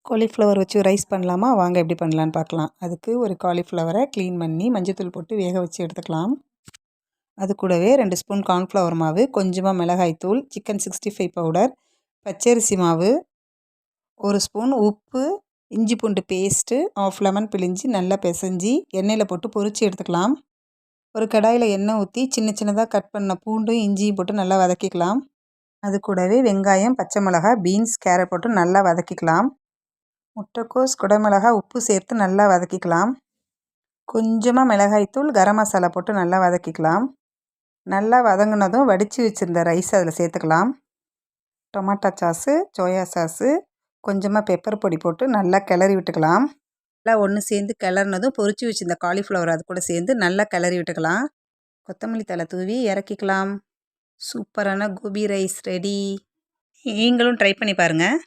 Cauliflower வச்சு rice பண்ணலாமா? வாங்க எப்படி பண்ணலான்னு பார்க்கலாம். அதுக்கு ஒரு காலிஃப்ளவரை க்ளீன் பண்ணி மஞ்சத்தூள் போட்டு வேக வச்சு எடுத்துக்கலாம். அது கூடவே 2 ஸ்பூன் கார்ன்ஃப்ளவர் மாவு, கொஞ்சமாக மிளகாய்த்தூள், சிக்கன் 65 பவுடர், பச்சரிசி மாவு, 1 ஸ்பூன் உப்பு, இஞ்சி பூண்டு பேஸ்ட்டு, ஆஃப் லெமன் பிழிஞ்சு நல்லா பிசைஞ்சு எண்ணெயில் போட்டு பொரித்து எடுத்துக்கலாம். ஒரு கடாயில் எண்ணெய் ஊற்றி சின்ன சின்னதாக கட் பண்ண பூண்டும் இஞ்சியும் போட்டு நல்லா வதக்கிக்கலாம். அது கூடவே வெங்காயம், பச்சை மிளகாய், பீன்ஸ், கேரட் போட்டு நல்லா வதக்கிக்கலாம். முட்டைக்கோஸ், குடமிளகாய், உப்பு சேர்த்து நல்லா வதக்கிக்கலாம். கொஞ்சமாக மிளகாய்த்தூள், கரம் மசாலா போட்டு நல்லா வதக்கிக்கலாம். நல்லா வதங்கினதும் வடித்து வச்சுருந்த ரைஸ் அதில் சேர்த்துக்கலாம். டொமேட்டோ சாஸு, சோயா சாஸு, கொஞ்சமாக பெப்பர் பொடி போட்டு நல்லா கிளறி விட்டுக்கலாம். நல்லா ஒன்று சேர்ந்து கிளறினதும் பொரிச்சு வச்சுருந்த காலிஃப்ளவர் அது கூட சேர்ந்து நல்லா கிளறி விட்டுக்கலாம். கொத்தமல்லி தழை தூவி இறக்கிக்கலாம். சூப்பரான கோபி ரைஸ் ரெடி. நீங்களும் ட்ரை பண்ணி பாருங்கள்.